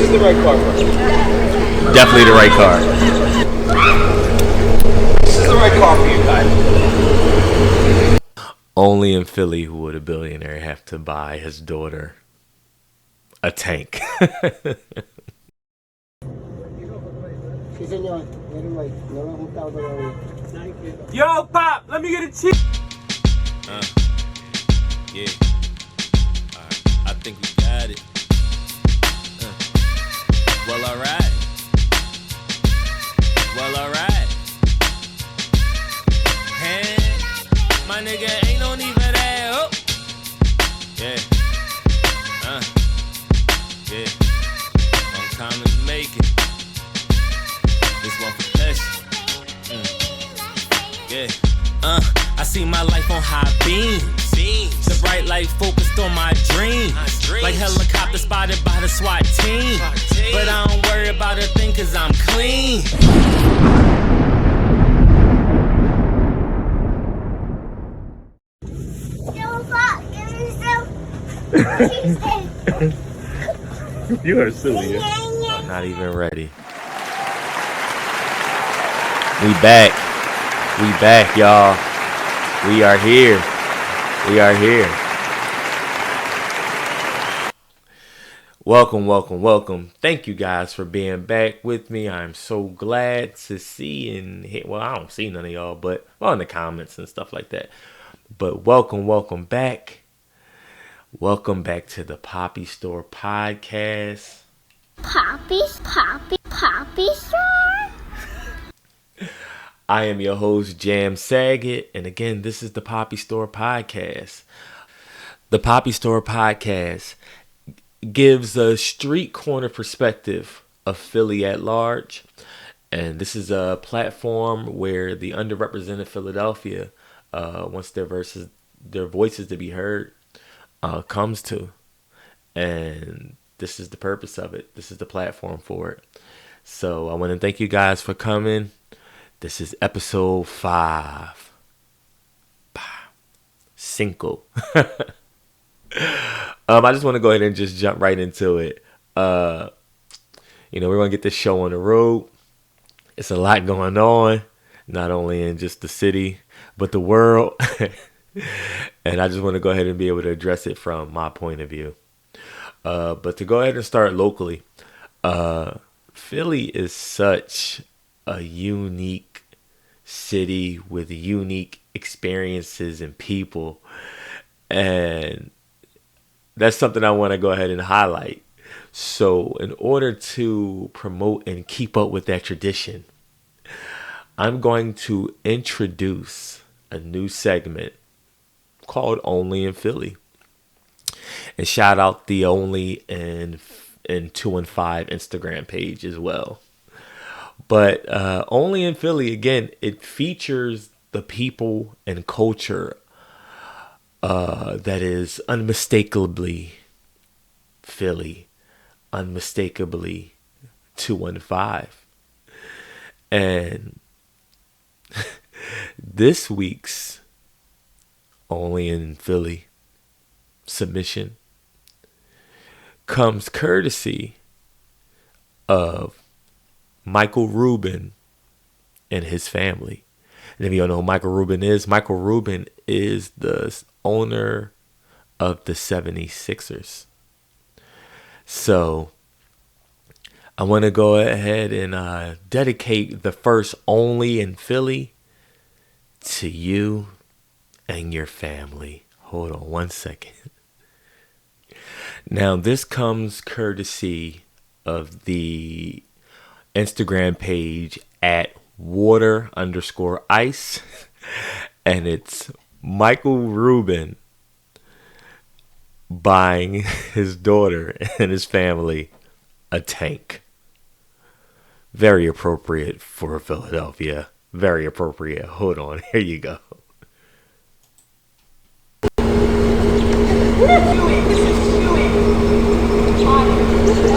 is the right car, bro. Definitely the right car. This is the right car for you guys. Only in Philly would a billionaire have to buy his daughter a tank. Yo, Pop, let me get a cheese. Yeah. Alright, I think we got it. Well, alright. Well, alright. Hey, my nigga ain't no need for that. Oh. Yeah. Yeah. Long time to make it. This one for Pesci. Yeah. I see my life on high beams. The bright light focused on my dreams. Like helicopter spotted by the SWAT team. But I don't worry about a thing cause I'm clean. You are silly. I'm not even ready. We back. We back, y'all. We are here. We are here. Welcome, welcome, welcome. Thank you guys for being back with me. I'm so glad to see and hear. Well, I don't see none of y'all, but in the comments and stuff like that. But welcome, welcome back. Welcome back to the Papi Store podcast. Papi Store? I am your host, Jam Saget, and again, this is the Papi Store podcast. The Papi Store podcast gives a street corner perspective of Philly at large, and this is a platform where the underrepresented Philadelphia wants their voices to be heard, comes to, and this is the purpose of it. This is the platform for it. So I want to thank you guys for coming. This is episode 5. Cinco. I just want to go ahead and just jump right into it. We're going to get this show on the road. It's a lot going on, not only in just the city, but the world. And I just want to go ahead and be able to address it from my point of view. But to go ahead and start locally, Philly is such a unique city with unique experiences and people, and that's something I want to go ahead and highlight. So in order to promote and keep up with that tradition, I'm going to introduce a new segment called Only in Philly, and shout out the Only in 215 Instagram page as well. But Only in Philly, again, it features the people and culture that is unmistakably Philly, unmistakably 215. And this week's Only in Philly submission comes courtesy of Michael Rubin and his family. And if you don't know who Michael Rubin is the owner of the 76ers. So I want to go ahead and dedicate the first Only in Philly to you and your family. Hold on one second. Now, this comes courtesy of the Instagram page at water_ice, and it's Michael Rubin buying his daughter and his family a tank. Very appropriate for Philadelphia. Very appropriate. Hold on, here you go.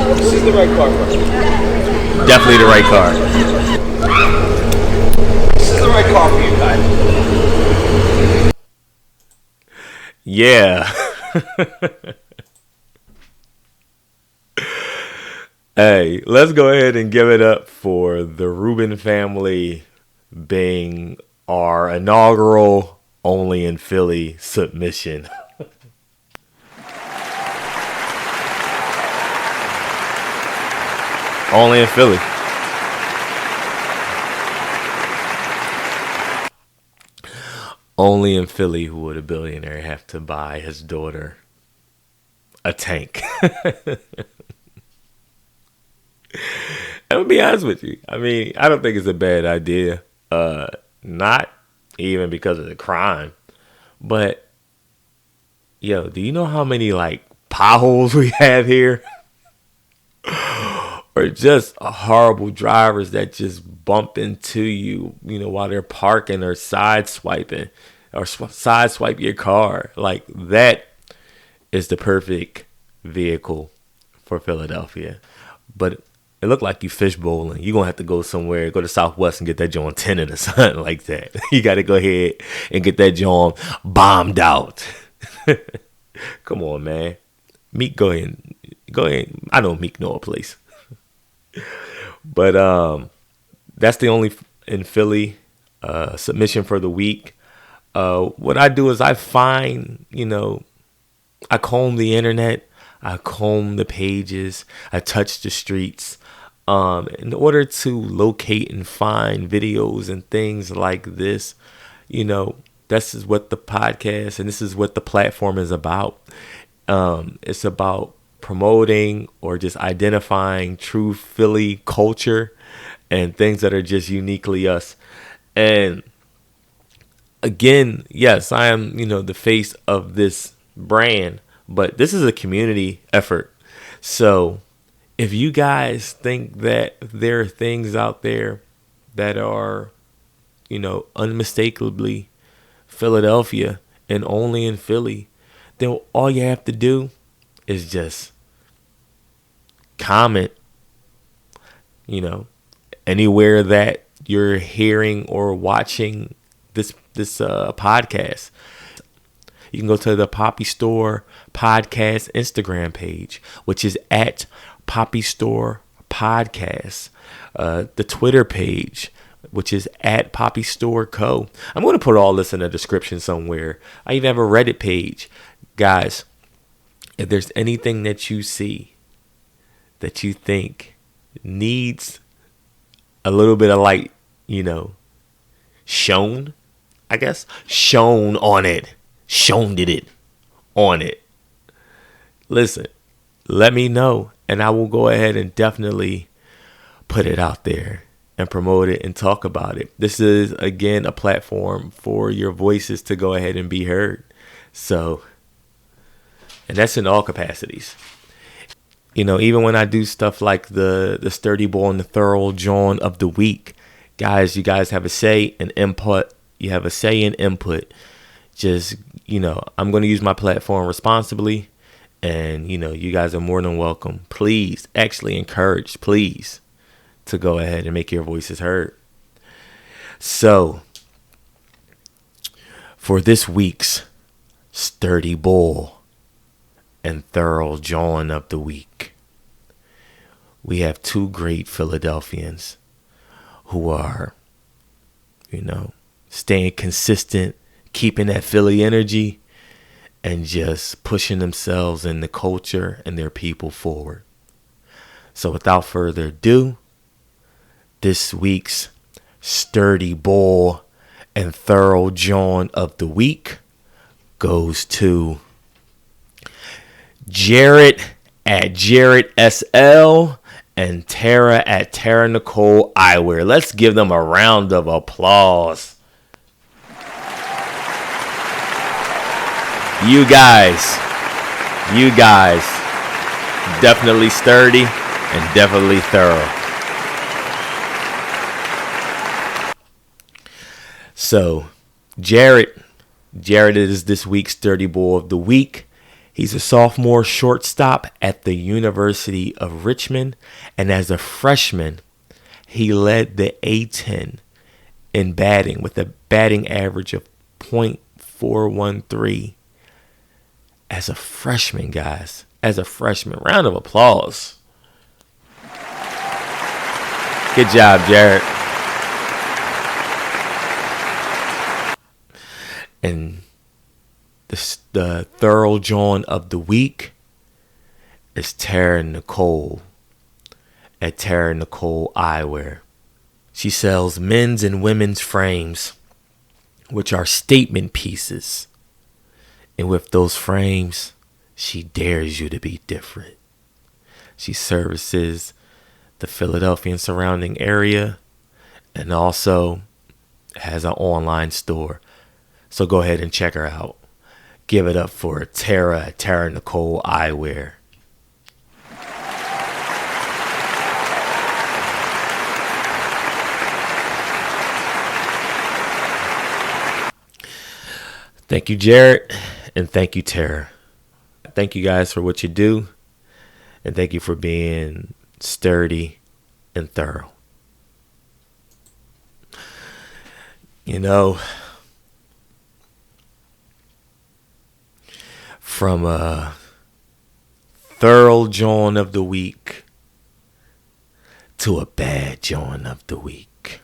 This is the right car, bro. Definitely the right car. This is the right car for you guys. Yeah. Hey, let's go ahead and give it up for the Rubin family being our inaugural Only in Philly submission. Only in Philly. Only in Philly would a billionaire have to buy his daughter a tank. I'm gonna be honest with you. I mean, I don't think it's a bad idea. Not even because of the crime, but yo, do you know how many like potholes we have here? Or just horrible drivers that just bump into you, while they're parking or side swiping or side swipe your car. Like that is the perfect vehicle for Philadelphia. But it looked like you fish bowling. You're going to have to go somewhere, go to Southwest and get that joint tinted or something like that. You got to go ahead and get that joint bombed out. Come on, man. Meek, go ahead. Go ahead. I know Meek know a place. But that's the only in Philly submission for the week. What I do is I find, I comb the internet, I comb the pages, I touch the streets in order to locate and find videos and things like this. This is what the podcast and this is what the platform is about. It's about promoting or just identifying true Philly culture and things that are just uniquely us. And again, yes, I am, the face of this brand, but this is a community effort. So if you guys think that there are things out there that are, unmistakably Philadelphia and only in Philly, then all you have to do is just comment, anywhere that you're hearing or watching this podcast. You can go to the Papi Store Podcast Instagram page, which is at Papi Store Podcast. The Twitter page, which is at Papi Store Co. I'm going to put all this in the description somewhere. I even have a Reddit page. Guys, if there's anything that you see that you think needs a little bit of light, shown, I guess, shown on it, on it. Listen, let me know, and I will go ahead and definitely put it out there and promote it and talk about it. This is, again, a platform for your voices to go ahead and be heard. So, and that's in all capacities. Even when I do stuff like the Sturdy Bull and the Thurl Jawn of the week, guys, you guys have a say and input. You have a say and input. Just, I'm going to use my platform responsibly. And, you guys are more than welcome. Please, actually encouraged, please, to go ahead and make your voices heard. So, for this week's Sturdy Bull and Thurl Jawn of the week, we have two great Philadelphians who are, staying consistent, keeping that Philly energy, and just pushing themselves and the culture and their people forward. So without further ado, this week's Sturdy Bull and Thurl Jawn of the week goes to Jared at Jared SL and Tara at Tara Nicole Eyewear. Let's give them a round of applause. You guys, definitely sturdy and definitely thorough. So, Jared is this week's Sturdy Bull of the week. He's a sophomore shortstop at the University of Richmond, and as a freshman, he led the A-10 in batting with a batting average of .413. As a freshman, guys. As a freshman. Round of applause. Good job, Jared. And the Thurl Jawn of the week is Tara Nicole at Tara Nicole Eyewear. She sells men's and women's frames, which are statement pieces. And with those frames, she dares you to be different. She services the Philadelphia and surrounding area and also has an online store. So go ahead and check her out. Give it up for Tara at Tara Nicole Eyewear. Thank you, Jared, and thank you, Tara. Thank you guys for what you do, and thank you for being sturdy and thorough. You know, from a Thurl Jawn of the week to a bad Jawn of the week.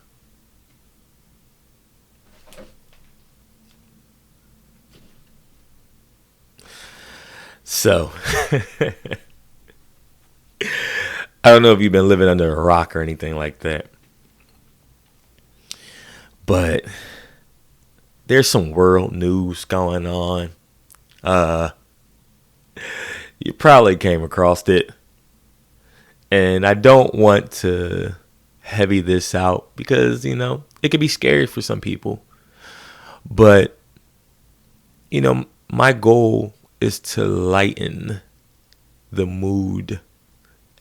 So, I don't know if you've been living under a rock or anything like that, but there's some world news going on. You probably came across it, and I don't want to heavy this out because, you know, it could be scary for some people, but, you know, my goal is to lighten the mood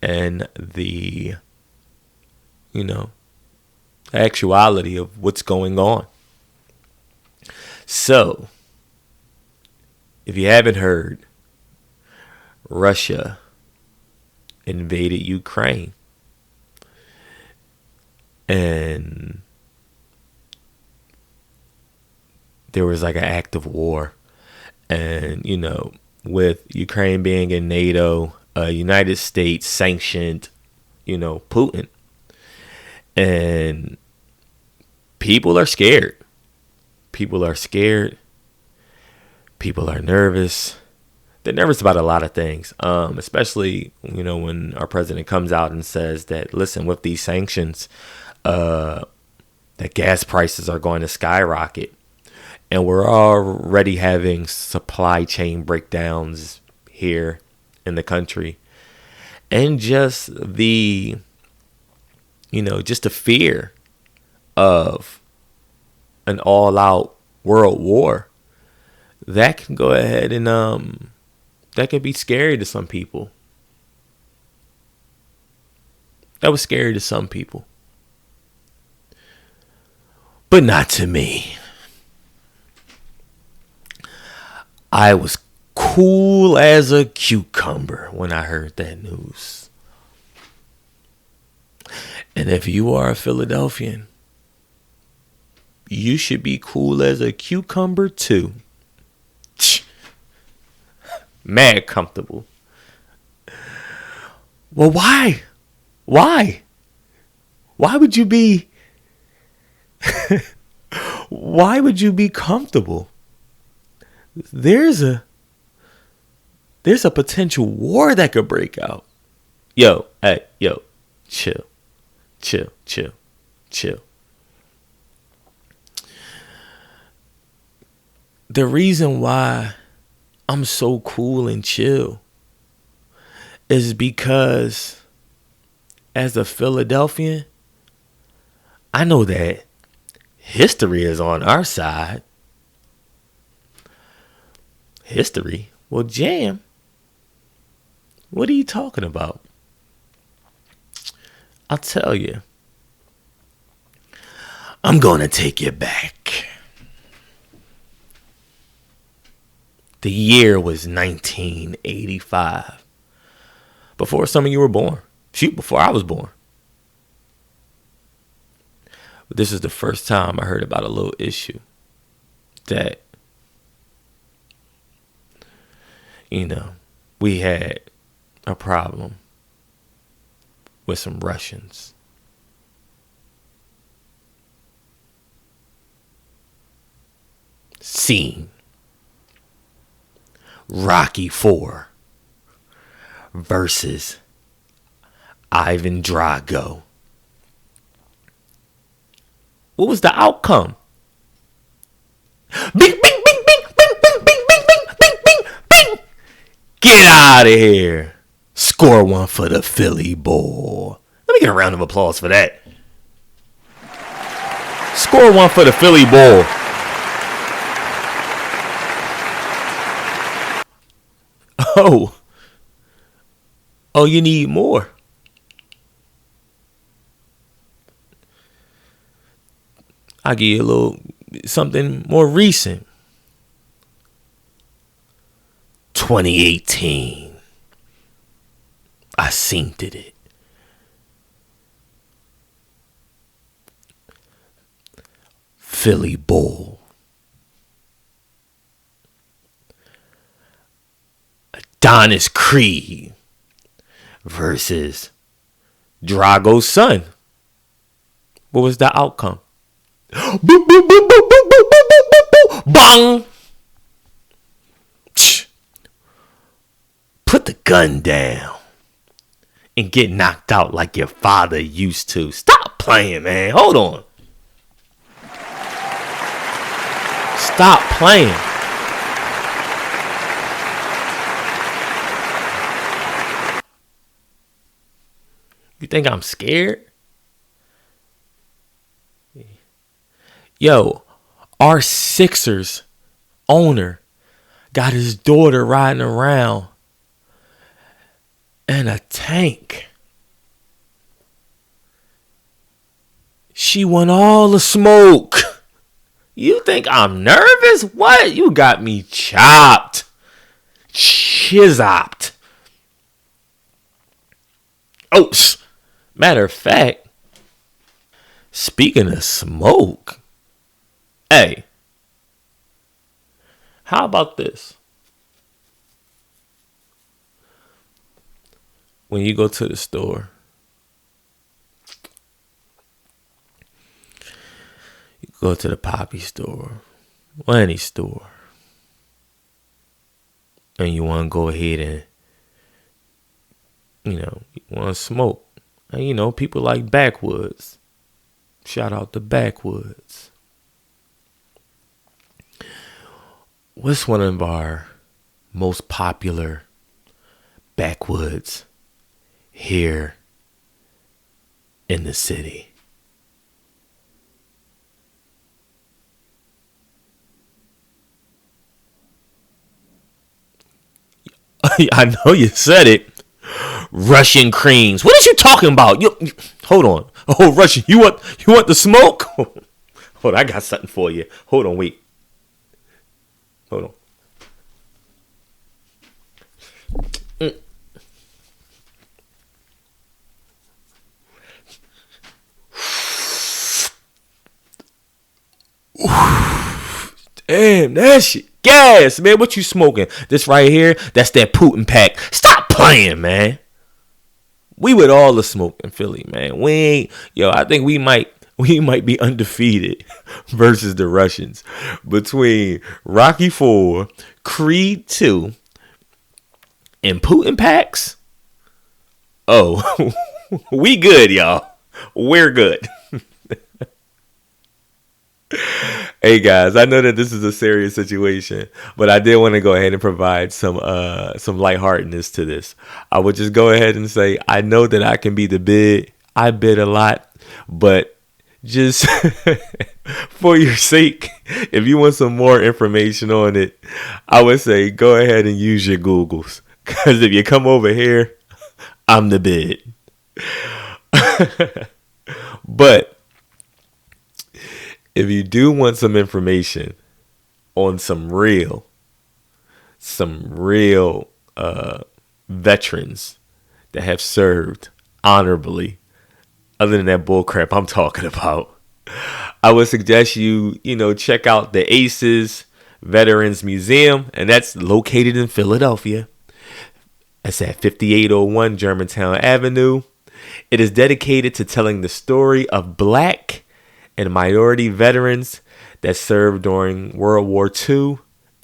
and the, you know, actuality of what's going on. So, if you haven't heard, Russia invaded Ukraine. And there was like an act of war. And, you know, with Ukraine being in NATO, United States sanctioned, you know, Putin. And people are scared. People are scared. People are nervous. They're nervous about a lot of things, especially, you know, when our president comes out and says that, listen, with these sanctions, that gas prices are going to skyrocket. And we're already having supply chain breakdowns here in the country. And just the, you know, just the fear of an all-out world war. That can go ahead and, that can be scary to some people. That was scary to some people. But not to me. I was cool as a cucumber when I heard that news. And if you are a Philadelphian, you should be cool as a cucumber too. Mad comfortable. Well, why? Why? Why would you be why would you be comfortable? There's a potential war that could break out. Yo, chill. The reason why I'm so cool and chill is because as a Philadelphian, I know that history is on our side. History? Well, Jam, what are you talking about? I'll tell you. I'm going to take you back. The year was 1985. Before some of you were born. Shoot, before I was born. But this is the first time I heard about a little issue that, you know, we had a problem with some Russians. Scene. Rocky 4 versus Ivan Drago. What was the outcome? Bing, bing, bing, bing, bing, bing, bing, bing, bing, bing, bing, bing. Get out of here. Score one for the Philly boy. Let me get a round of applause for that. Score one for the Philly boy. Oh, you need more. I'll give you a little something more recent. 2018. I synced it. Philly Bull. Adonis Creed versus Drago's son. What was the outcome? Bong! Put the gun down and get knocked out like your father used to. Stop playing, man. Hold on. Stop playing. You think I'm scared? Yo, our Sixers owner got his daughter riding around in a tank. She want all the smoke. You think I'm nervous? What? You got me chopped. Chizopped. Oh, matter of fact, speaking of smoke, hey, how about this? When you go to the store, you go to the Papi store or any store, and you want to go ahead and, you want to smoke. And, people like Backwoods. Shout out to Backwoods. What's one of our most popular backwoods here in the city? I know you said it. Russian creams. What are you talking about? Hold on. Oh, Russian, you want the smoke? Hold on, I got something for you. Hold on, wait. Hold on. Damn, that shit gas, man. What you smoking? This right here, that's that Putin pack. Stop playing, man. We with all the smoke in Philly, man. I think we might be undefeated versus the Russians. Between Rocky 4, Creed 2, and Putin packs. Oh, we good, y'all. We're good. Hey guys, I know that this is a serious situation, but I did want to go ahead and provide some lightheartedness to this. I would just go ahead and say, I know that I can be the bid. I bid a lot, but just for your sake, if you want some more information on it, I would say go ahead and use your Googles. Because if you come over here, I'm the bid. But if you do want some information on some real veterans that have served honorably, other than that bullcrap I'm talking about, I would suggest you check out the ACES Veterans Museum, and that's located in Philadelphia. It's at 5801 Germantown Avenue. It is dedicated to telling the story of Black and minority veterans that served during World War II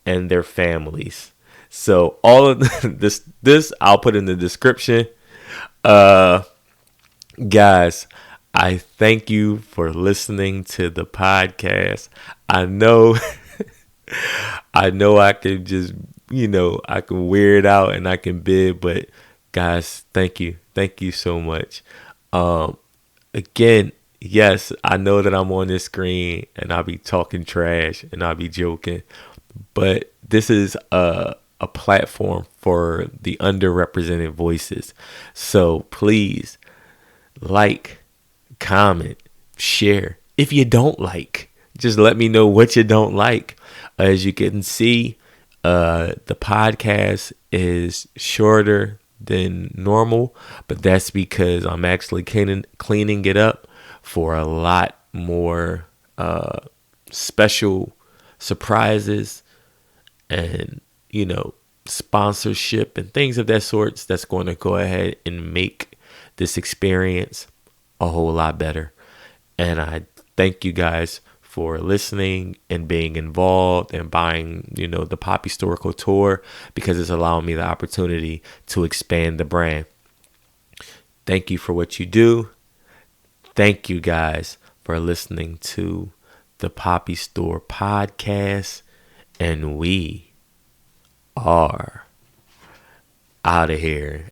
and their families. So all of this I'll put in the description. Guys, I thank you for listening to the podcast. I know I could just, I can wear it out and I can bid, but guys, thank you. Thank you so much. Again, yes, I know that I'm on this screen and I'll be talking trash and I'll be joking, but this is a platform for the underrepresented voices. So please like, comment, share. If you don't like, just let me know what you don't like. As you can see, the podcast is shorter than normal, but that's because I'm actually cleaning it up for a lot more special surprises and sponsorship and things of that sort that's going to go ahead and make this experience a whole lot better. And I thank you guys for listening and being involved and buying, the Papi Historical Tour, because it's allowing me the opportunity to expand the brand. Thank you for what you do. Thank you guys for listening to the Papi Store podcast. And we are out of here.